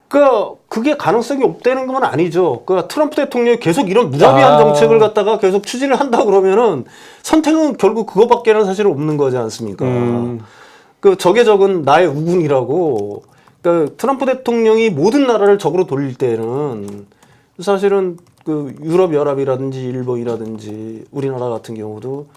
그게 가능성이 없다는 건 아니죠. 트럼프 대통령이 계속 이런 무자비한 정책을 갖다가 계속 추진을 한다 그러면은 선택은 결국 그거밖에는 사실 없는 거지 않습니까? 적의 적은 나의 우군이라고. 트럼프 대통령이 모든 나라를 적으로 돌릴 때는 사실은 유럽 연합이라든지 일본이라든지 우리나라 같은 경우도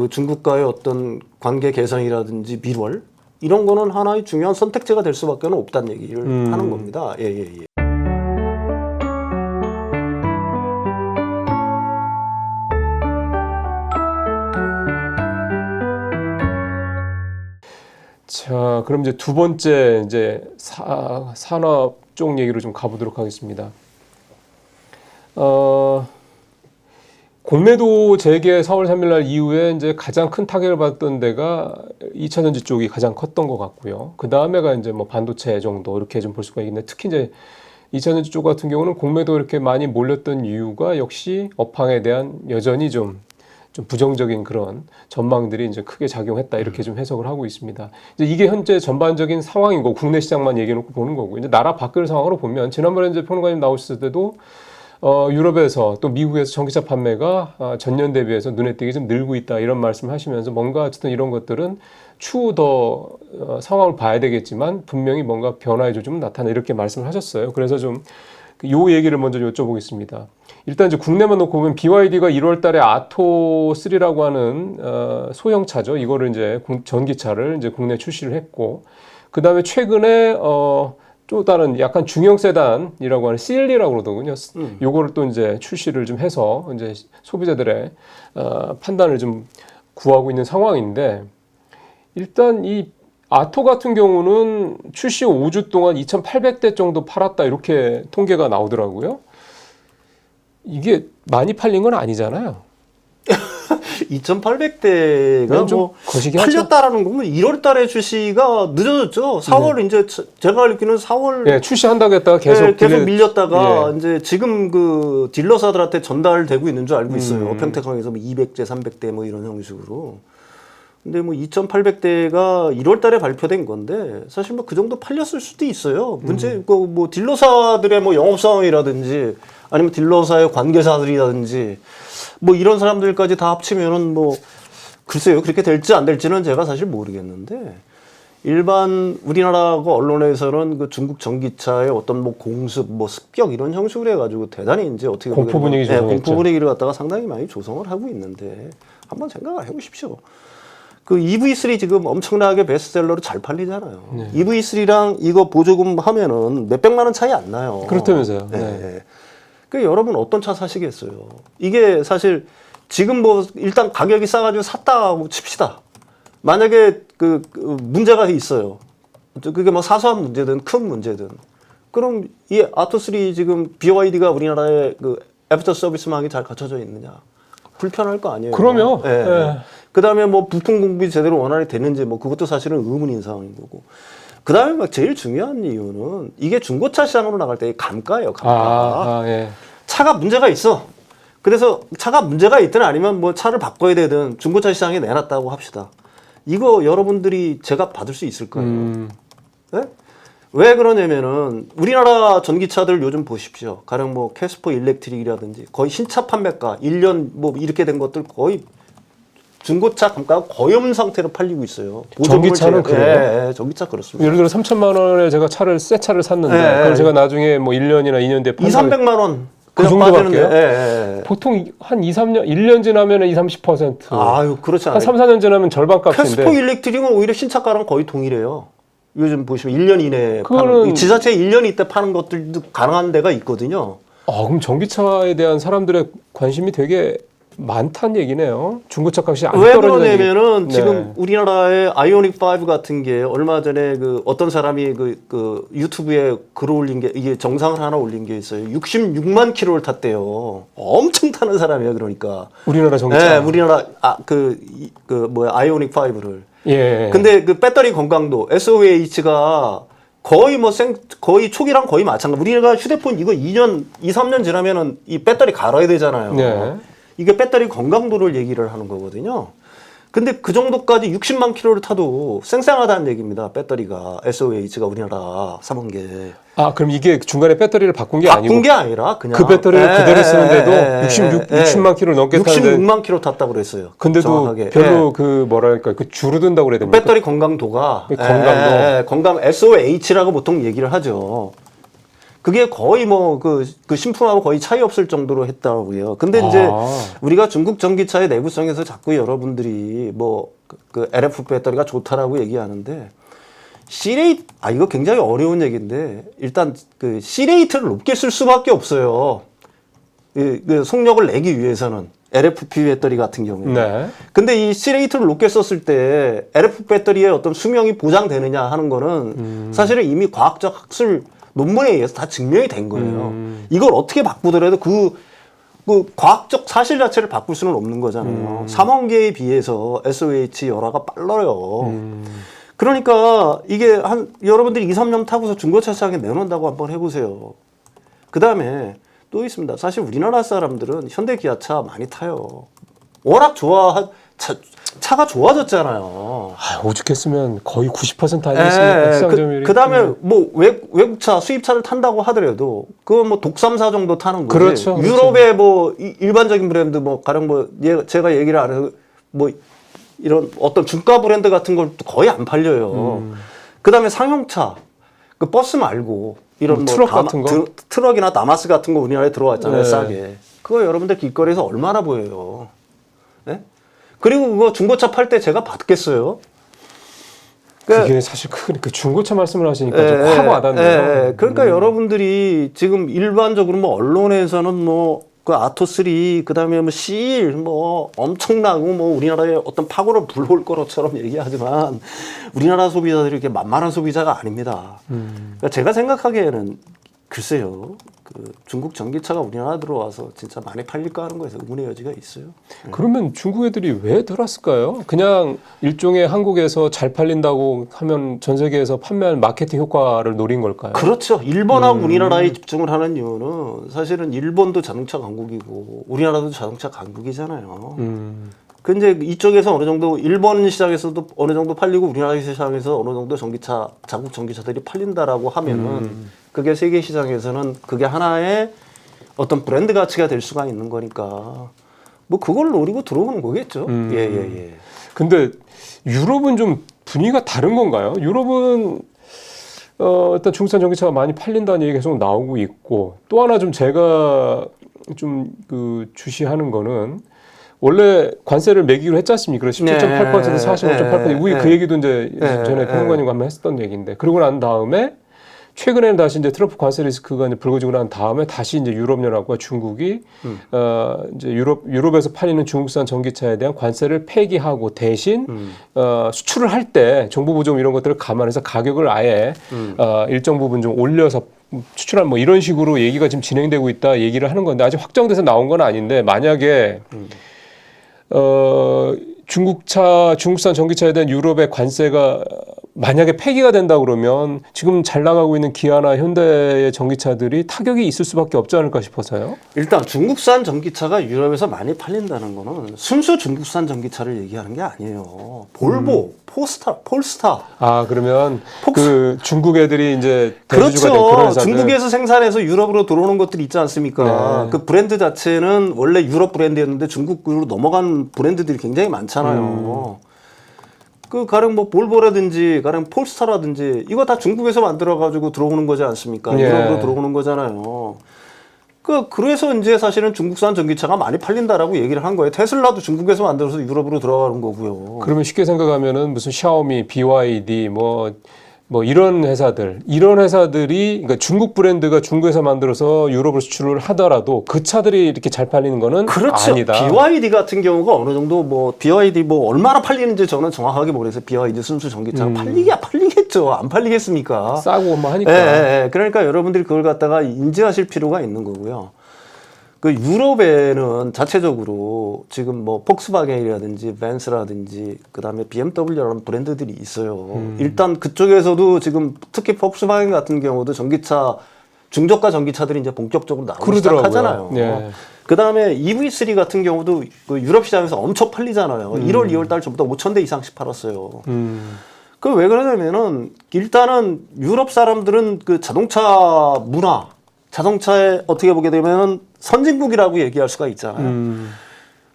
중국과의 어떤 관계 개선이라든지 밀월 이런 거는 하나의 중요한 선택지가 될 수밖에 없다는 얘기를 하는 겁니다. 예. 자, 그럼 이제 두 번째 이제 산업 쪽 얘기로 좀 가보도록 하겠습니다. 공매도 재개 4월 3일 날 이후에 이제 가장 큰 타격을 받았던 데가 2차전지 쪽이 가장 컸던 것 같고요. 그 다음에가 이제 뭐 반도체 정도 이렇게 좀 볼 수가 있는데 특히 이제 2차전지 쪽 같은 경우는 공매도 이렇게 많이 몰렸던 이유가 역시 업황에 대한 여전히 좀 부정적인 그런 전망들이 이제 크게 작용했다 이렇게 좀 해석을 하고 있습니다. 이제 이게 현재 전반적인 상황인 거고 국내 시장만 얘기해놓고 보는 거고 이제 나라 밖의 상황으로 보면 지난번에 이제 평론가님 나오셨을 때도 유럽에서 또 미국에서 전기차 판매가 전년 대비해서 눈에 띄게 좀 늘고 있다 이런 말씀을 하시면서 뭔가 어쨌든 이런 것들은 추후 더 상황을 봐야 되겠지만 분명히 뭔가 변화의 조짐은 나타나 이렇게 말씀을 하셨어요. 그래서 좀 요 얘기를 먼저 여쭤보겠습니다. 일단 이제 국내만 놓고 보면 BYD가 1월 달에 아토3라고 하는 소형차죠. 이거를 이제 전기차를 이제 국내 출시를 했고 그 다음에 최근에 또 다른 약간 중형 세단이라고 하는 CLE라고 그러더군요. 요거를 또 이제 출시를 좀 해서 이제 소비자들의 판단을 좀 구하고 있는 상황인데 일단 이 아토 같은 경우는 출시 5주 동안 2,800대 정도 팔았다 이렇게 통계가 나오더라고요. 이게 많이 팔린 건 아니잖아요. 2,800대가 뭐 팔렸다라는 거면 1월 달에 출시가 늦어졌죠. 4월 네. 이제 제가 알기로는 4월 네, 출시한다고 했다가 계속 밀렸다가 이제 지금 딜러사들한테 전달되고 있는 줄 알고 있어요. 평택항에서 뭐 200대, 300대 뭐 이런 형식으로. 근데 뭐 2,800대가 1월 달에 발표된 건데 사실 뭐 그 정도 팔렸을 수도 있어요. 문제 뭐 딜러사들의 뭐 영업 상황이라든지 아니면 딜러사의 관계사들이라든지 뭐 이런 사람들까지 다 합치면은 뭐 글쎄요 그렇게 될지 안 될지는 제가 사실 모르겠는데 일반 우리나라 언론에서는 중국 전기차의 어떤 뭐 공습 뭐 습격 이런 형식으로 해가지고 대단히 이제 어떻게 공포 분위기 공포 분위기를 갖다가 상당히 많이 조성을 하고 있는데 한번 생각을 해보십시오. EV3 지금 엄청나게 베스트셀러로 잘 팔리잖아요. 네. EV3랑 이거 보조금 하면은 몇백만 원 차이 안 나요. 그렇다면서요. 네. 여러분 어떤 차 사시겠어요? 이게 사실 지금 뭐 일단 가격이 싸가지고 샀다고 칩시다. 만약에 문제가 있어요. 그게 뭐 사소한 문제든 큰 문제든. 그럼 이 아토3 지금 BYD가 우리나라에 애프터 서비스망이 잘 갖춰져 있느냐? 불편할 거 아니에요. 그럼요. 네. 그 다음에 뭐 부품 공급이 제대로 원활히 되는지 뭐 그것도 사실은 의문인 상황인 거고. 그 다음에 제일 중요한 이유는 이게 중고차 시장으로 나갈 때의 감가예요. 감가. 예. 차가 문제가 있어. 그래서 차가 문제가 있든 아니면 뭐 차를 바꿔야 되든 중고차 시장에 내놨다고 합시다. 이거 여러분들이 제값 받을 수 있을 거예요. 네? 왜 그러냐면은 우리나라 전기차들 요즘 보십시오. 가령 뭐 캐스퍼 일렉트릭이라든지 거의 신차 판매가 1년 뭐 이렇게 된 것들 거의 중고차 감가가 거의 없는 상태로 팔리고 있어요. 전기차는 그래요? 네, 전기차 그렇습니다. 예를 들어 3천만 원에 제가 새 차를 샀는데 그럼 제가 나중에 뭐 1년이나 2년 뒤에 2,300만 원. 그 정도밖에요? 보통 한 2, 3년, 1년 지나면 20, 30%. 아유, 그렇지 않아요. 한 3, 4년 지나면 절반 값인데. 캐스퍼 일렉트릭은 오히려 신차가랑 거의 동일해요. 요즘 보시면 1년 이내에 파는, 지자체 1년 이때 파는 것들도 가능한 데가 있거든요. 그럼 전기차에 대한 사람들의 관심이 되게 많다는 얘기네요. 중고차 값이 안 떨어지는. 왜 그러냐면은 지금 우리나라의 아이오닉 5 같은 게 얼마 전에 어떤 사람이 유튜브에 글 올린 게 이게 정상을 하나 올린 게 있어요. 66만 킬로를 탔대요. 엄청 타는 사람이에요. 그러니까 우리나라 전기차. 네, 우리나라 아이오닉 5를. 예. 근데 배터리 건강도 SOH가 거의 거의 초기랑 거의 마찬가지. 우리가 휴대폰 이거 2, 3년 지나면은 이 배터리 갈아야 되잖아요. 네. 이게 배터리 건강도를 얘기를 하는 거거든요. 근데 그 정도까지 60만 킬로를 타도 쌩쌩하다는 얘기입니다. 배터리가 SOH가 우리나라 3원계. 아, 그럼 이게 중간에 배터리를 바꾼 게 바꾼 아니고 게 아니라 그냥 그 배터리를 그대로 쓰는데도 60만 킬로 넘게 타는데 66만 킬로 탔다고 그랬어요. 근데도 정확하게. 별로 그 뭐랄까 그 줄어든다고 그래야 됩니까? 배터리 건강도가 건강도. 건강 SOH라고 보통 얘기를 하죠. 그게 거의 뭐 그 신품하고 거의 차이 없을 정도로 했다고요. 근데 이제 우리가 중국 전기차의 내구성에서 자꾸 여러분들이 뭐 그 LF 배터리가 좋다라고 얘기하는데 C레이트 이거 굉장히 어려운 얘기인데 일단 그 C레이트를 높게 쓸 수밖에 없어요. 그 속력을 내기 위해서는 LFP 배터리 같은 경우에. 네. 근데 이 C레이트를 높게 썼을 때 LF 배터리의 어떤 수명이 보장되느냐 하는 거는 사실은 이미 과학적 학술 논문에 의해서 다 증명이 된 거예요. 이걸 어떻게 바꾸더라도 그 과학적 사실 자체를 바꿀 수는 없는 거잖아요. 3원계에 비해서 SOH 열화가 빨라요. 그러니까 이게 여러분들이 2, 3년 타고서 중고차 시장에 내놓는다고 한번 해보세요. 그 다음에 또 있습니다. 사실 우리나라 사람들은 현대 기아차 많이 타요. 워낙 차가 좋아졌잖아요. 오죽했으면 거의 90% 아니겠습니까? 시장 점유율이. 그 다음에 뭐 외국차, 수입차를 탄다고 하더라도 그건 뭐 독삼사 정도 타는 거지. 그렇죠, 그렇죠. 유럽의 뭐 일반적인 브랜드 뭐 가령 뭐 제가 얘기를 안 해서 뭐 이런 어떤 중가 브랜드 같은 걸 거의 안 팔려요. 그 다음에 상용차, 그 버스 말고 이런 트럭 같은 거? 트럭이나 다마스 같은 거 우리나라에 들어왔잖아요. 네. 싸게. 그거 여러분들 길거리에서 얼마나 보여요. 네? 그리고 그거 중고차 팔 때 제가 받겠어요? 그게 사실 그 중고차 말씀을 하시니까 좀 확 와닿네요. 그러니까 여러분들이 지금 일반적으로 뭐 언론에서는 뭐 그 아토3 그다음에 뭐 C1 뭐 엄청나고 뭐 우리나라에 어떤 파고를 불러올 거처럼 얘기하지만 우리나라 소비자들이 이렇게 만만한 소비자가 아닙니다. 그러니까 제가 생각하기에는 글쎄요. 그 중국 전기차가 우리나라 들어와서 진짜 많이 팔릴까 하는 거에서 의문의 여지가 있어요. 그러면 중국 애들이 왜 들어왔을까요? 그냥 일종의 한국에서 잘 팔린다고 하면 전 세계에서 판매할 마케팅 효과를 노린 걸까요? 그렇죠. 일본하고 우리나라에 집중을 하는 이유는 사실은 일본도 자동차 강국이고 우리나라도 자동차 강국이잖아요. 근데 이쪽에서 어느 정도 일본 시장에서도 어느 정도 팔리고 우리나라 시장에서 어느 정도 자국 전기차들이 팔린다라고 하면은 그게 세계 시장에서는 그게 하나의 어떤 브랜드 가치가 될 수가 있는 거니까 뭐 그걸 노리고 들어오는 거겠죠. 예. 근데 유럽은 좀 분위기가 다른 건가요? 유럽은 일단 중국산 전기차가 많이 팔린다는 얘기가 계속 나오고 있고 또 하나 좀 제가 좀 그 주시하는 거는 원래 관세를 매기로 했지 않습니까? 17.8%에서 45.8%. 우리 그 얘기도 이제 전에 평론가님과 한번 했었던 얘기인데 그러고 난 다음에 최근에는 다시 이제 트럼프 관세 리스크가 이제 불거지고 난 다음에 다시 이제 유럽연합과 중국이 이제 유럽에서 팔리는 중국산 전기차에 대한 관세를 폐기하고 대신 수출을 할 때 정부 보조금 이런 것들을 감안해서 가격을 아예 일정 부분 좀 올려서 추출한 뭐 이런 식으로 얘기가 지금 진행되고 있다 얘기를 하는 건데 아직 확정돼서 나온 건 아닌데 만약에 중국산 전기차에 대한 유럽의 관세가 만약에 폐기가 된다 그러면 지금 잘 나가고 있는 기아나 현대의 전기차들이 타격이 있을 수밖에 없지 않을까 싶어서요. 일단 중국산 전기차가 유럽에서 많이 팔린다는 거는 순수 중국산 전기차를 얘기하는 게 아니에요. 볼보, 폴스타. 아 그러면 그 중국 애들이 이제 대주주가 된 그런 그렇죠. 회사들. 중국에서 생산해서 유럽으로 들어오는 것들이 있지 않습니까? 네. 그 브랜드 자체는 원래 유럽 브랜드였는데 중국으로 넘어간 브랜드들이 굉장히 많잖아요. 그 가령 뭐 볼보라든지 가령 폴스타라든지 이거 다 중국에서 만들어 가지고 들어오는 거지 않습니까? 예. 유럽으로 들어오는 거잖아요. 그래서 이제 사실은 중국산 전기차가 많이 팔린다라고 얘기를 한 거예요. 테슬라도 중국에서 만들어서 유럽으로 들어가는 거고요. 그러면 쉽게 생각하면은 무슨 샤오미, BYD 뭐 이런 회사들이 그러니까 중국 브랜드가 중국에서 만들어서 유럽을 수출을 하더라도 그 차들이 이렇게 잘 팔리는 거는 그렇죠. 아니다. BYD 같은 경우가 어느 정도 뭐 BYD 뭐 얼마나 팔리는지 저는 정확하게 모르겠어요. BYD 순수 전기차가 팔리겠죠. 안 팔리겠습니까? 싸고 뭐 하니까. 예. 그러니까 여러분들이 그걸 갖다가 인지하실 필요가 있는 거고요. 그 유럽에는 자체적으로 지금 뭐 폭스바겐이라든지 벤츠라든지 그다음에 BMW라는 브랜드들이 있어요. 일단 그쪽에서도 지금 특히 폭스바겐 같은 경우도 전기차 중저가 전기차들이 이제 본격적으로 나오기 시작하잖아요. 네. 그 다음에 EV3 같은 경우도 그 유럽 시장에서 엄청 팔리잖아요. 1월, 2월 달 전부 다 5,000대 이상씩 팔았어요. 그 왜 그러냐면은 일단은 유럽 사람들은 그 자동차 문화, 자동차에 어떻게 보게 되면은 선진국이라고 얘기할 수가 있잖아요.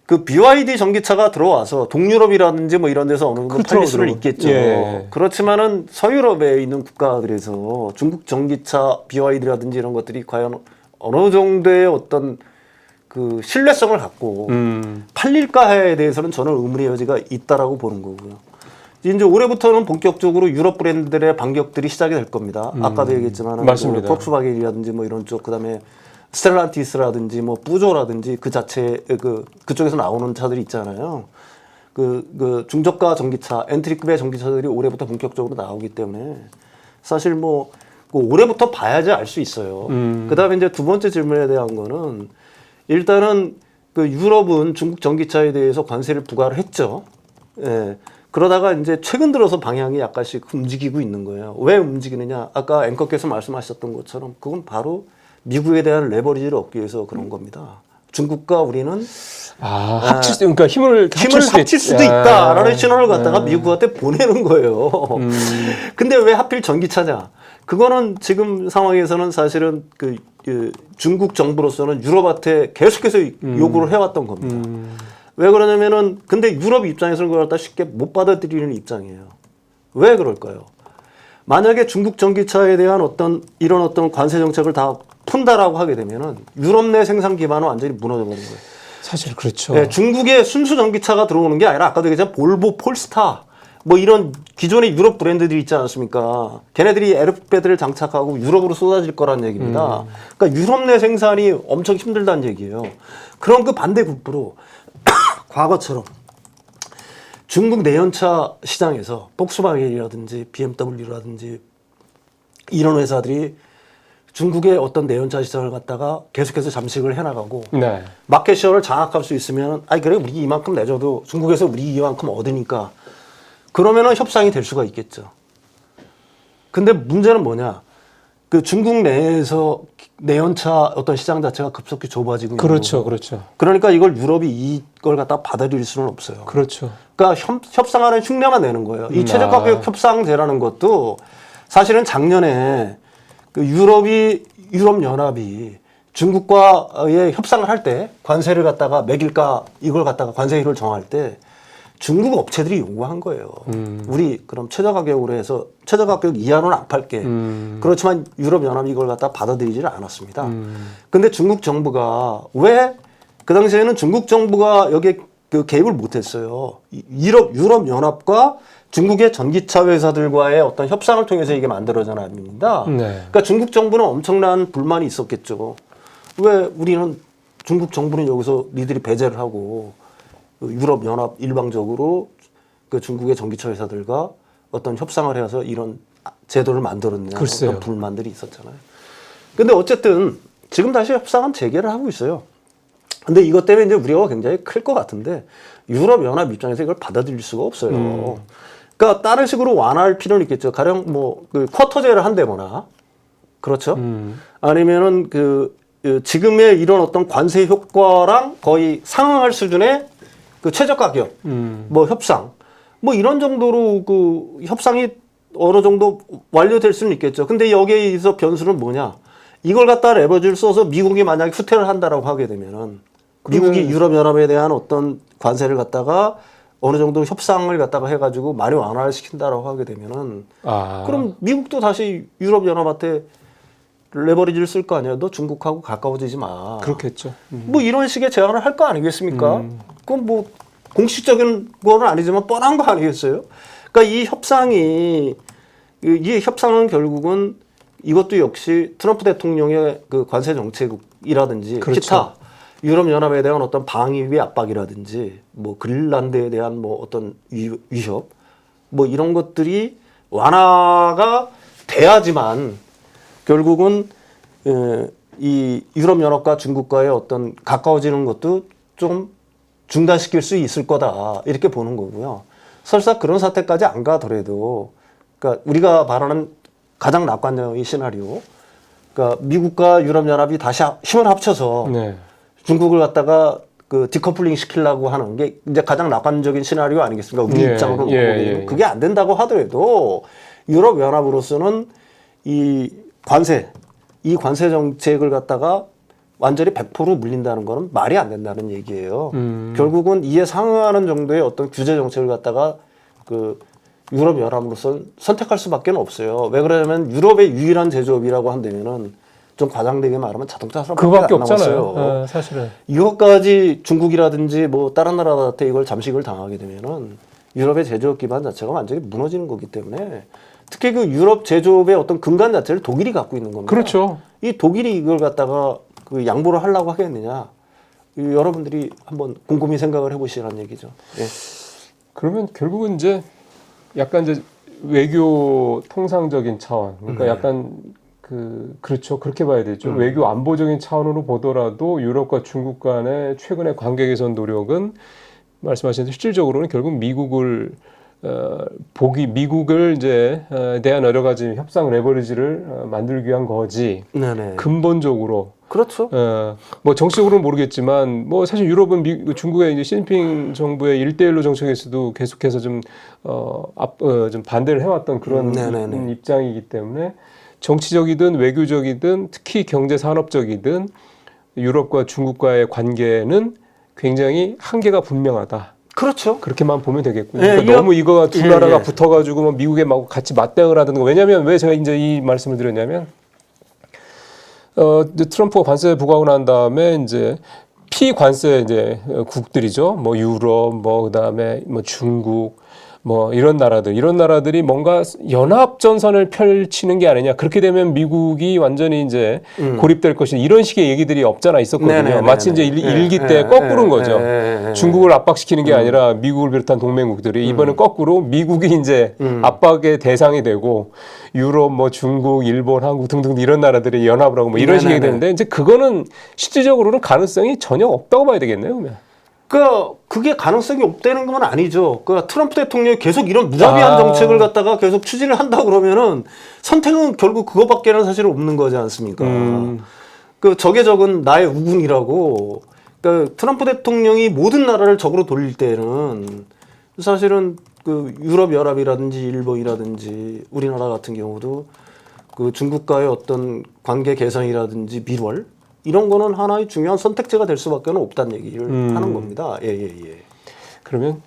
그 BYD 전기차가 들어와서 동유럽이라든지 뭐 이런 데서 어느 정도 그렇죠, 팔릴 수는 그럼. 있겠죠. 예. 그렇지만은 서유럽에 있는 국가들에서 중국 전기차 BYD라든지 이런 것들이 과연 어느 정도의 어떤 그 신뢰성을 갖고 팔릴까에 대해서는 저는 의문의 여지가 있다라고 보는 거고요. 이제 올해부터는 본격적으로 유럽 브랜드들의 반격들이 시작이 될 겁니다. 아까도 얘기했지만 맞습니다. 뭐 폭스바겐이라든지 뭐 이런 쪽, 그다음에 스텔란티스라든지 뭐 뿌조라든지 그 자체 그쪽에서 나오는 차들이 있잖아요. 그 중저가 전기차, 엔트리급의 전기차들이 올해부터 본격적으로 나오기 때문에 사실 뭐 그 올해부터 봐야지 알 수 있어요. 그다음에 이제 두 번째 질문에 대한 거는 일단은 그 유럽은 중국 전기차에 대해서 관세를 부과를 했죠. 예. 그러다가 이제 최근 들어서 방향이 약간씩 움직이고 있는 거예요. 왜 움직이느냐? 아까 앵커께서 말씀하셨던 것처럼 그건 바로 미국에 대한 레버리지를 얻기 위해서 그런 겁니다. 중국과 우리는 합칠 수, 그러니까 힘을 합칠 수도 있다라는 신호를 갖다가 미국한테 보내는 거예요. 근데 왜 하필 전기차냐? 그거는 지금 상황에서는 사실은 그 중국 정부로서는 유럽한테 계속해서 요구를 해왔던 겁니다. 왜 그러냐면은 근데 유럽 입장에서는 그걸 갖다 쉽게 못 받아들이는 입장이에요. 왜 그럴까요? 만약에 중국 전기차에 대한 이런 어떤 관세 정책을 다 푼다라고 하게 되면은 유럽 내 생산 기반은 완전히 무너져 버린 거예요. 사실 그렇죠. 네, 중국의 순수 전기차가 들어오는 게 아니라 아까도 얘기했지만 볼보, 폴스타 뭐 이런 기존의 유럽 브랜드들이 있지 않습니까? 걔네들이 에어백들을 장착하고 유럽으로 쏟아질 거란 얘기입니다. 그러니까 유럽 내 생산이 엄청 힘들다는 얘기예요. 그런 그 반대급부로 과거처럼 중국 내연차 시장에서 폭스바겐이라든지 BMW라든지 이런 회사들이 중국의 어떤 내연차 시장을 갖다가 계속해서 잠식을 해나가고 네. 마켓시어를 장악할 수 있으면 아이 그래 우리 이만큼 내줘도 중국에서 우리 이만큼 얻으니까 그러면은 협상이 될 수가 있겠죠. 근데 문제는 뭐냐? 그 중국 내에서 내연차 어떤 시장 자체가 급속히 좁아지고 그렇죠, 있는 거고. 그렇죠. 그러니까 이걸 유럽이 이걸 갖다 받아들일 수는 없어요. 그렇죠. 그러니까 협상하는 흉내만 내는 거예요. 이 최저가격 협상제라는 것도 사실은 작년에 그 유럽연합이 중국과의 협상을 할 때 관세를 갖다가 매길까 이걸 갖다가 관세율을 정할 때 중국 업체들이 요구한 거예요. 우리 그럼 최저가격으로 해서 최저가격 이하로는 안 팔게. 그렇지만 유럽연합이 이걸 갖다 받아들이지를 않았습니다. 근데 중국 정부가 왜 그 당시에는 중국 정부가 여기에 그 개입을 못했어요. 유럽연합과 중국의 전기차 회사들과의 어떤 협상을 통해서 이게 만들어진 아닙니다. 네. 그러니까 중국 정부는 엄청난 불만이 있었겠죠. 왜 우리는 중국 정부는 여기서 니들이 배제를 하고 유럽연합 일방적으로 그 중국의 전기차 회사들과 어떤 협상을 해서 이런 제도를 만들었냐 글쎄요. 그런 불만들이 있었잖아요. 근데 어쨌든 지금 다시 협상은 재개를 하고 있어요. 근데 이것 때문에 이제 우려가 굉장히 클 것 같은데 유럽연합 입장에서 이걸 받아들일 수가 없어요. 그러니까 다른 식으로 완화할 필요는 있겠죠. 가령 뭐 그 쿼터제를 한다거나 그렇죠. 아니면은 그 지금의 이런 어떤 관세 효과랑 거의 상응할 수준의 그 최저 가격, 뭐 협상, 뭐 이런 정도로 그 협상이 어느 정도 완료될 수는 있겠죠. 근데 여기에서 변수는 뭐냐? 이걸 갖다 레버지를 써서 미국이 만약에 후퇴를 한다라고 하게 되면은 미국이 유럽연합에 대한 어떤 관세를 갖다가 어느 정도 협상을 갖다가 해가지고 많이 완화를 시킨다라고 하게 되면은 그럼 미국도 다시 유럽연합한테 레버리지를 쓸 거 아니야. 너 중국하고 가까워지지 마. 그렇겠죠. 뭐 이런 식의 제안을 할 거 아니겠습니까? 그건 뭐 공식적인 거는 아니지만 뻔한 거 아니겠어요? 그러니까 이 협상은 결국은 이것도 역시 트럼프 대통령의 그 관세 정책이라든지 그렇죠. 기타 유럽연합에 대한 어떤 방위비 압박이라든지 뭐 그린란드에 대한 뭐 어떤 위협 뭐 이런 것들이 완화가 돼야지만 결국은 이 유럽연합과 중국과의 어떤 가까워지는 것도 좀 중단시킬 수 있을 거다 이렇게 보는 거고요. 설사 그런 사태까지 안 가더라도 그러니까 우리가 바라는 가장 낙관적인 시나리오 그러니까 미국과 유럽연합이 다시 힘을 합쳐서 네. 중국을 갖다가 그 디커플링 시키려고 하는 게 이제 가장 낙관적인 시나리오 아니겠습니까? 우리 입장으로 놓고 보기에는 그게 안 된다고 하더라도 유럽 연합으로서는 이 관세 정책을 갖다가 완전히 100% 물린다는 거는 말이 안 된다는 얘기예요. 결국은 이에 상응하는 정도의 어떤 규제 정책을 갖다가 그 유럽 연합으로서는 선택할 수밖에 없어요. 왜 그러냐면 유럽의 유일한 제조업이라고 한다면은 좀 과장되게 말하면 자동차 산업밖에 그거밖에 안 남았어요. 사실은. 이것까지 중국이라든지 뭐 다른 나라한테 이걸 잠식을 당하게 되면은 유럽의 제조업 기반 자체가 완전히 무너지는 거기 때문에 특히 그 유럽 제조업의 어떤 근간 자체를 독일이 갖고 있는 겁니다. 그렇죠. 이 독일이 이걸 갖다가 그 양보를 하려고 하겠느냐? 여러분들이 한번 곰곰이 생각을 해보시라는 얘기죠. 예. 그러면 결국은 이제 약간 이제 외교 통상적인 차원, 그러니까 약간 그렇죠. 그렇게 봐야 되죠. 외교 안보적인 차원으로 보더라도 유럽과 중국 간의 최근의 관계 개선 노력은 말씀하신 대로 실질적으로는 결국 미국을 미국을 이제 대한 여러 가지 협상 레버리지를 만들기 위한 거지. 네네. 근본적으로 그렇죠. 뭐 정치적으로는 모르겠지만 뭐 사실 유럽은 중국의 이제 시진핑 정부의 1대1로 정책에서도 계속해서 좀 반대를 해왔던 그런 입장이기 때문에 정치적이든 외교적이든 특히 경제 산업적이든 유럽과 중국과의 관계는 굉장히 한계가 분명하다. 그렇죠. 그렇게만 보면 되겠고요. 예, 그러니까 너무 이거 두 나라가 붙어가지고 뭐 미국에 막 같이 맞대응을 하든가. 왜냐하면 왜 제가 이제 이 말씀을 드렸냐면 이제 트럼프가 관세 부과하고 난 다음에 이제 피관세 이제 국들이죠. 뭐 유럽, 뭐 그다음에 뭐 중국, 뭐 이런 나라들이 뭔가 연합 전선을 펼치는 게 아니냐. 그렇게 되면 미국이 완전히 이제 고립될 것이다. 이런 식의 얘기들이 없잖아 있었거든요. 마치 이제 일기 때 거꾸로인 거죠. 중국을 압박시키는 게 아니라 미국을 비롯한 동맹국들이 이번엔 거꾸로 미국이 이제 압박의 대상이 되고 유럽, 뭐 중국, 일본, 한국 등등 이런 나라들이 연합을 하고 뭐 이런 식이 되는데 이제 그거는 실질적으로는 가능성이 전혀 없다고 봐야 되겠네요, 그러면. 그게 가능성이 없다는 건 아니죠. 트럼프 대통령이 계속 이런 무자비한 정책을 갖다가 계속 추진을 한다 그러면은 선택은 결국 그거밖에는 사실 없는 거지 않습니까? 적의 적은 나의 우군이라고. 트럼프 대통령이 모든 나라를 적으로 돌릴 때는 사실은 유럽 연합이라든지 일본이라든지 우리나라 같은 경우도 중국과의 어떤 관계 개선이라든지 밀월 이런 거는 하나의 중요한 선택지가 될 수밖에 없다는 얘기를 하는 겁니다. 예. 그러면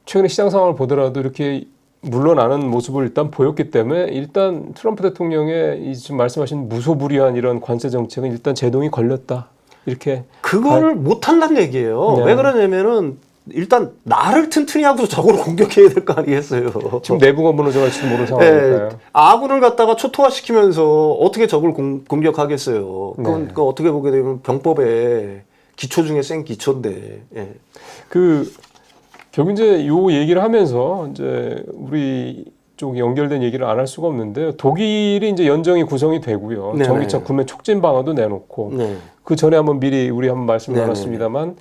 최근에 시장 상황을 보더라도 이렇게 물러나는 모습을 일단 보였기 때문에 일단 트럼프 대통령의 이 지금 말씀하신 무소불위한 이런 관세 정책은 일단 제동이 걸렸다. 이렇게 그걸 못 한다는 얘기예요. 네. 왜 그러냐면은 일단 나를 튼튼히 하고 적으로 공격해야 될 거 아니겠어요. 지금 내부가 무너져갈지도 모르는 상황이니까요. 아군을 갖다가 초토화시키면서 어떻게 적을 공격하겠어요. 그건 어떻게 보게 되면 병법의 기초 중에 센 기초인데. 예. 결국 이제 요 얘기를 하면서 이제 우리 쪽 연결된 얘기를 안 할 수가 없는데 독일이 이제 연정이 구성이 되고요. 네네. 전기차 구매 촉진 방안도 내놓고 그 전에 한번 미리 우리 한번 말씀 나눴습니다만.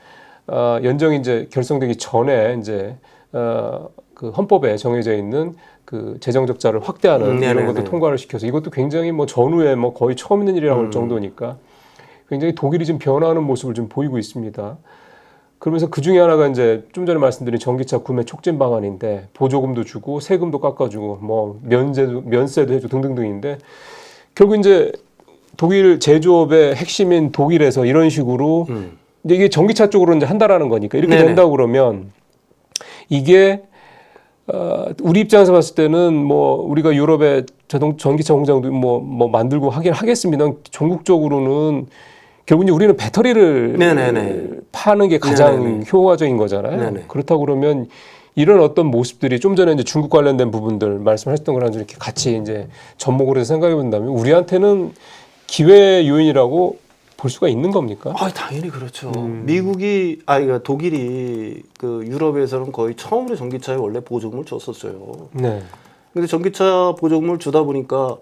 연정이 이제 결성되기 전에 이제 그 헌법에 정해져 있는 그 재정 적자를 확대하는 이런 것도 통과를 시켜서 이것도 굉장히 뭐 전후에 뭐 거의 처음 있는 일이라고 할 정도니까 굉장히 독일이 좀 변화하는 모습을 좀 보이고 있습니다. 그러면서 그 중에 하나가 이제 좀 전에 말씀드린 전기차 구매 촉진 방안인데 보조금도 주고 세금도 깎아주고 뭐 면세도 해주고 등등등인데 결국 이제 독일 제조업의 핵심인 독일에서 이런 식으로 근데 이게 전기차 쪽으로 이제 한다라는 거니까 이렇게 된다고 그러면 이게 우리 입장에서 봤을 때는 뭐 우리가 유럽의 전기차 공장도 뭐 만들고 하긴 하겠습니다. 전국적으로는 결국 이제 우리는 배터리를 파는 게 가장 효과적인 거잖아요. 그렇다고 그러면 이런 어떤 모습들이 좀 전에 이제 중국 관련된 부분들 말씀하셨던 거랑 이렇게 같이 이제 접목을 해서 생각해 본다면 우리한테는 기회 요인이라고 볼 수가 있는 겁니까? 당연히 그렇죠. 독일이 유럽에서는 거의 처음으로 전기차에 원래 보조금을 줬었어요. 근데 전기차 보조금을 주다 보니까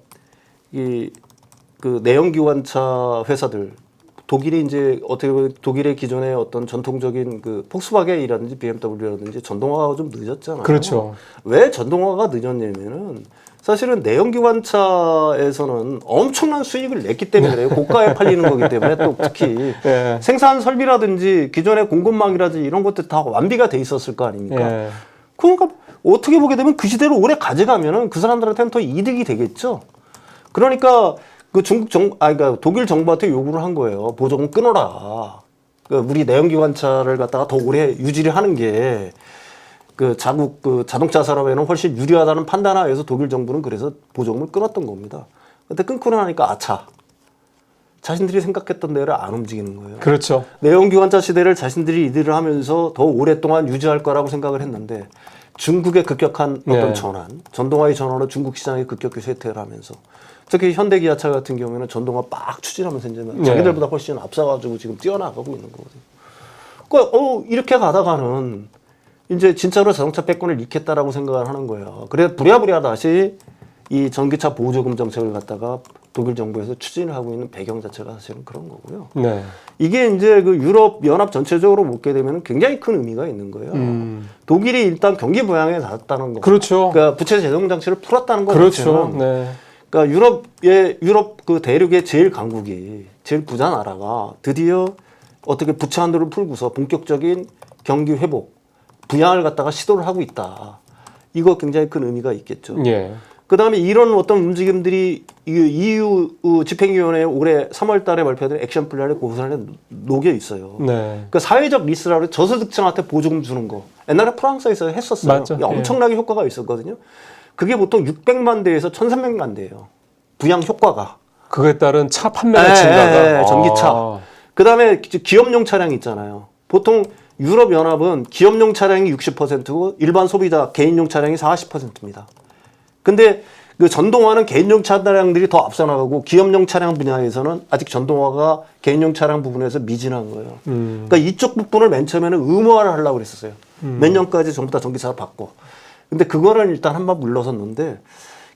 내연기관차 회사들 독일이 이제 어떻게 보면 독일의 기존의 어떤 전통적인 폭스바겐이라든지 BMW라든지 전동화가 좀 늦었잖아요. 그렇죠. 왜 전동화가 늦었냐면은 사실은 내연기관차에서는 엄청난 수익을 냈기 때문에 그래요. 고가에 팔리는 거기 때문에 또 특히 예. 생산 설비라든지 기존의 공급망이라든지 이런 것들 다 완비가 돼 있었을 거 아닙니까? 예. 그러니까 어떻게 보게 되면 그 시대로 오래 가져가면은 그 사람들한테는 더 이득이 되겠죠. 그러니까 그 그러니까 독일 정부한테 요구를 한 거예요. 보조금 끊어라. 그 우리 내연기관차를 갖다가 더 오래 유지를 하는 게 그 자국 그 자동차 산업에는 훨씬 유리하다는 판단하에서 독일 정부는 그래서 보조금을 끊었던 겁니다. 근데 끊고 나니까 아차. 자신들이 생각했던 대로 안 움직이는 거예요. 그렇죠. 내연기관차 시대를 자신들이 이들을 하면서 더 오랫동안 유지할 거라고 생각을 했는데 중국의 급격한 어떤 네. 전환, 전동화의 전환으로 중국 시장이 급격히 쇠퇴를 하면서 특히 현대기아차 같은 경우에는 전동화 막 추진하면서 이제 자기들보다 훨씬 앞서가지고 지금 뛰어나가고 있는 거거든요. 그러니까 이렇게 가다가는 이제 진짜로 자동차 패권을 잃겠다라고 생각을 하는 거예요. 그래 부랴부랴 다시 이 전기차 보조금 정책을 갖다가 독일 정부에서 추진을 하고 있는 배경 자체가 사실은 그런 거고요. 네. 이게 이제 그 유럽 연합 전체적으로 보게 되면 굉장히 큰 의미가 있는 거예요. 독일이 일단 경기 부양에 나섰다는 거. 그렇죠. 그러니까 부채 재정 장치를 풀었다는 거. 그렇죠. 자체는 네. 그러니까 유럽 그 대륙의 제일 강국이 제일 부자 나라가 드디어 어떻게 부채 한도를 풀고서 본격적인 경기 회복, 부양을 갖다가 시도를 하고 있다. 이거 굉장히 큰 의미가 있겠죠. 예. 그다음에 이런 어떤 움직임들이 EU 집행위원회 올해 3월 달에 발표된 액션 플랜의 고사에 녹여 있어요. 네. 그 사회적 리스라고 저소득층한테 보조금 주는 거. 옛날에 프랑스에서 했었어요. 맞죠. 이게 엄청나게 효과가 있었거든요. 그게 보통 600만 대에서 1,300만 대예요. 부양 효과가. 그에 따른 차 판매가 증가가. 전기차. 그다음에 기업용 차량 있잖아요. 보통 유럽 연합은 기업용 차량이 60%고 일반 소비자 개인용 차량이 40%입니다. 근데 그 전동화는 개인용 차량들이 더 앞서 나가고 기업용 차량 분야에서는 아직 전동화가 개인용 차량 부분에서 미진한 거예요. 그러니까 이쪽 부분을 맨 처음에는 의무화를 하려고 그랬었어요. 몇 년까지 전부 다 전기차로 바꿔. 근데 그거는 일단 한번 물러섰는데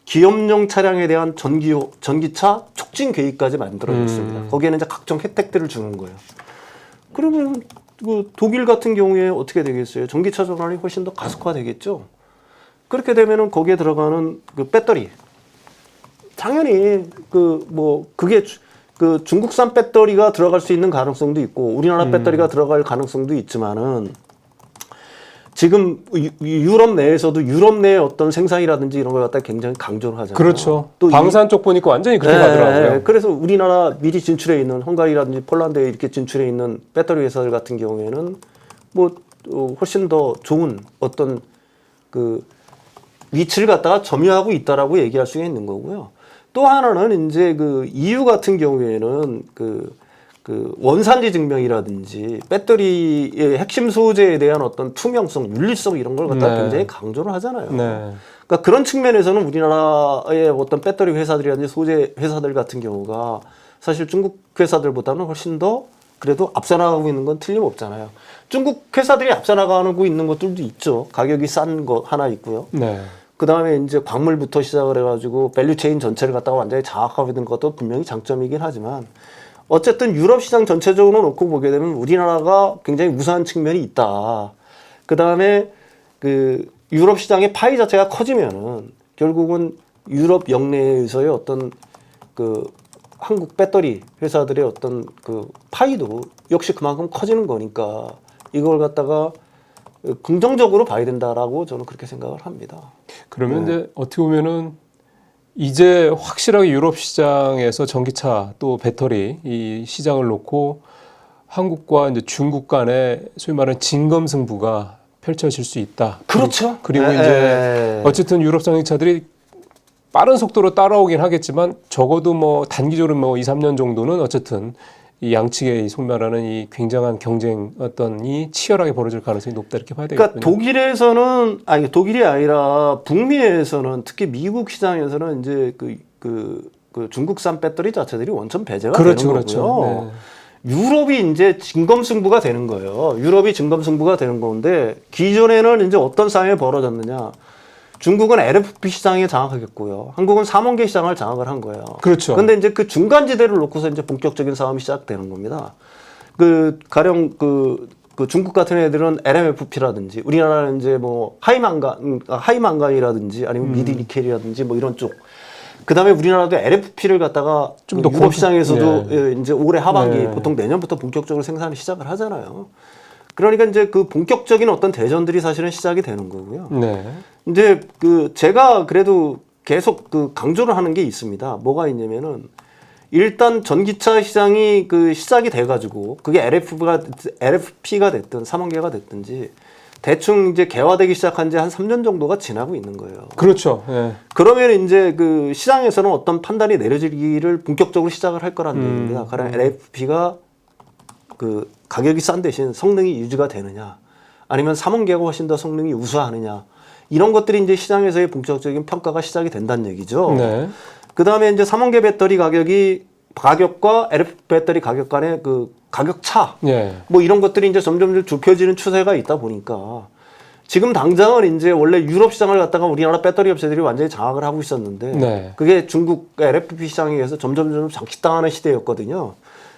기업용 차량에 대한 전기차 촉진 계획까지 만들어냈습니다. 거기에는 이제 각종 혜택들을 주는 거예요. 그러면 그 독일 같은 경우에 어떻게 되겠어요? 전기차 전환이 훨씬 더 가속화되겠죠. 그렇게 되면은 거기에 들어가는 그 배터리 당연히 그게 그 중국산 배터리가 들어갈 수 있는 가능성도 있고 우리나라 배터리가 들어갈 가능성도 있지만은 지금 유럽 내에서도 유럽 내의 어떤 생산이라든지 이런 걸 갖다 굉장히 강조를 하잖아요. 그렇죠. 또 방산 쪽 보니까 완전히 그렇게 가더라고요. 그래서 우리나라 미리 진출해 있는 헝가리라든지 폴란드에 이렇게 진출해 있는 배터리 회사들 같은 경우에는 훨씬 더 좋은 어떤 그 위치를 갖다가 점유하고 있다라고 얘기할 수가 있는 거고요. 또 하나는 이제 그 EU 같은 경우에는 그 원산지 증명이라든지 배터리의 핵심 소재에 대한 어떤 투명성, 윤리성 이런 걸 갖다가 굉장히 강조를 하잖아요. 네. 그러니까 그런 측면에서는 우리나라의 어떤 배터리 회사들이라든지 소재 회사들 같은 경우가 사실 중국 회사들보다는 훨씬 더 그래도 앞서 나가고 있는 건 틀림없잖아요. 중국 회사들이 앞서 나가고 있는 것들도 있죠. 가격이 싼 거 하나 있고요. 네. 그 다음에 이제 광물부터 시작을 해가지고 밸류체인 전체를 갖다가 완전히 장악하고 있는 것도 분명히 장점이긴 하지만 어쨌든 유럽 시장 전체적으로 놓고 보게 되면 우리나라가 굉장히 우수한 측면이 있다. 그 다음에 그 유럽 시장의 파이 자체가 커지면은 결국은 유럽 영내에서의 어떤 그 한국 배터리 회사들의 어떤 그 파이도 역시 그만큼 커지는 거니까 이걸 갖다가 긍정적으로 봐야 된다라고 저는 그렇게 생각을 합니다. 그러면 이제 어떻게 보면은 이제 확실하게 유럽 시장에서 전기차 또 배터리 이 시장을 놓고 한국과 이제 중국 간의 소위 말하는 진검승부가 펼쳐질 수 있다. 그렇죠. 그리고 이제 어쨌든 유럽 전기차들이 빠른 속도로 따라오긴 하겠지만 적어도 뭐 단기적으로 뭐 2, 3년 정도는 어쨌든 이 양측의 소위 말하는 이 굉장한 경쟁 어떤이 치열하게 벌어질 가능성이 높다 이렇게 봐야 되겠군요. 그러니까 독일에서는 독일이 아니라 북미에서는 특히 미국 시장에서는 이제 그 중국산 배터리 자체들이 원천 배제가 되는 거고요. 그렇죠. 네. 유럽이 이제 진검승부가 되는 거예요. 유럽이 진검승부가 되는 건데 기존에는 이제 어떤 싸움이 벌어졌느냐? 중국은 LFP 시장에 장악하겠고요. 한국은 3원계 시장을 장악을 한 거예요. 그렇죠. 근데 이제 그 중간 지대를 놓고서 이제 본격적인 싸움이 시작되는 겁니다. 가령 그 중국 같은 애들은 LMFP라든지 우리나라는 이제 뭐 하이망간이라든지 아니면 미드니켈이라든지 뭐 이런 쪽. 그다음에 우리나라도 LFP를 갖다가 좀 그 더 유럽 시장에서도 네. 이제 올해 하반기 네. 보통 내년부터 본격적으로 생산을 시작을 하잖아요. 그러니까 이제 그 본격적인 어떤 대전들이 사실은 시작이 되는 거고요. 네. 이제 그 제가 그래도 계속 그 강조를 하는 게 있습니다. 뭐가 있냐면은 일단 전기차 시장이 그 시작이 돼가지고 그게 LFP가 됐든 3만 개가 됐든지 대충 이제 개화되기 시작한 지 한 3년 정도가 지나고 있는 거예요. 그렇죠. 예. 그러면 이제 그 시장에서는 어떤 판단이 내려지기를 본격적으로 시작을 할 거란 얘기입니다. 가령 LFP가 그 가격이 싼 대신 성능이 유지가 되느냐, 아니면 3원 개가 훨씬 더 성능이 우수하느냐, 이런 것들이 이제 시장에서의 본격적인 평가가 시작이 된다는 얘기죠. 네. 그 다음에 이제 3원계 배터리 가격과 LFP 배터리 가격 간의 그 가격 차, 예. 뭐 이런 것들이 이제 점점 좁혀지는 추세가 있다 보니까 지금 당장은 이제 원래 유럽 시장을 갖다가 우리나라 배터리 업체들이 완전히 장악을 하고 있었는데 네. 그게 중국 LFP 시장에 의해서 점점 장식당하는 시대였거든요.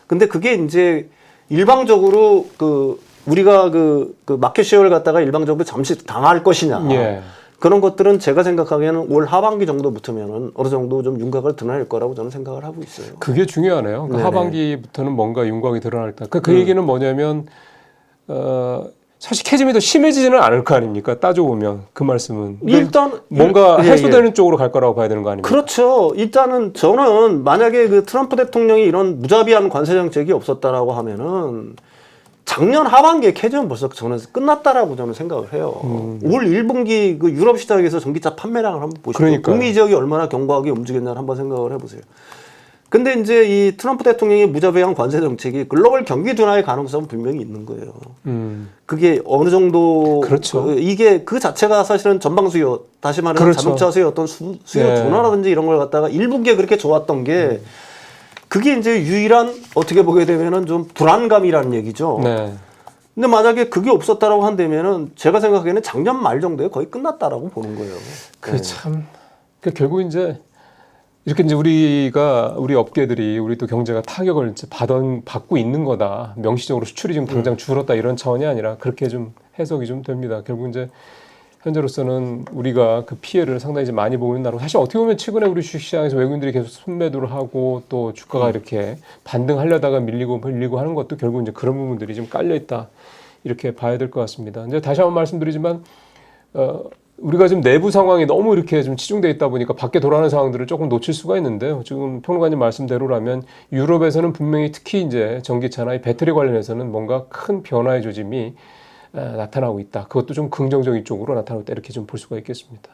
근데 그게 이제 일방적으로 그 우리가 그 마켓 쉐어를 갖다가 일방적으로 잠시 당할 것이냐. 예. 그런 것들은 제가 생각하기에는 올 하반기 정도부터면은 어느 정도 좀 윤곽을 드러낼 거라고 저는 생각을 하고 있어요. 그게 중요하네요. 그러니까 네네. 하반기부터는 뭔가 윤곽이 드러날 때. 그 얘기는 뭐냐면 사실 캐즘이 더 심해지지는 않을 거 아닙니까? 따져보면 그 말씀은 일단 뭔가 예, 해소되는 쪽으로 갈 거라고 봐야 되는 거 아닙니까? 그렇죠. 일단은 저는 만약에 그 트럼프 대통령이 이런 무자비한 관세 정책이 없었다라고 하면은 작년 하반기에 캐즘은 벌써 저는 끝났다라고 저는 생각을 해요. 올 1분기 그 유럽 시장에서 전기차 판매량을 한번 보시고 그러니까요. 북미 지역이 얼마나 견고하게 움직였냐를 한번 생각을 해보세요. 근데 이제 이 트럼프 대통령의 무자비한 관세 정책이 글로벌 경기 둔화의 가능성은 분명히 있는 거예요. 그게 어느 정도 그렇죠. 이게 그 자체가 사실은 전방 수요, 다시 말해서 그렇죠. 자동차 수요 어떤 수요 네. 둔화라든지 이런 걸 갖다가 1분기에 그렇게 좋았던 게 그게 이제 유일한 어떻게 보게 되면은 좀 불안감이라는 얘기죠. 네. 근데 만약에 그게 없었다라고 한다면은 제가 생각하기에는 작년 말 정도에 거의 끝났다라고 보는 거예요. 그 참. 그 결국 이제 이렇게 이제 우리 업계들이 우리 또 경제가 타격을 이제 받고 있는 거다. 명시적으로 수출이 지금 당장 줄었다 이런 차원이 아니라 그렇게 좀 해석이 좀 됩니다. 결국 이제 현재로서는 우리가 그 피해를 상당히 이제 많이 보고 있다고. 사실 어떻게 보면 최근에 우리 주식시장에서 외국인들이 계속 순매도를 하고 또 주가가 이렇게 반등하려다가 밀리고 하는 것도 결국 이제 그런 부분들이 좀 깔려 있다 이렇게 봐야 될 것 같습니다. 이제 다시 한번 말씀드리지만 우리가 지금 내부 상황이 너무 이렇게 좀 치중돼 있다 보니까 밖에 돌아가는 상황들을 조금 놓칠 수가 있는데요. 지금 평론가님 말씀대로라면 유럽에서는 분명히 특히 이제 전기차나 이 배터리 관련해서는 뭔가 큰 변화의 조짐이 나타나고 있다. 그것도 좀 긍정적인 쪽으로 나타나고 있다. 이렇게 좀 볼 수가 있겠습니다.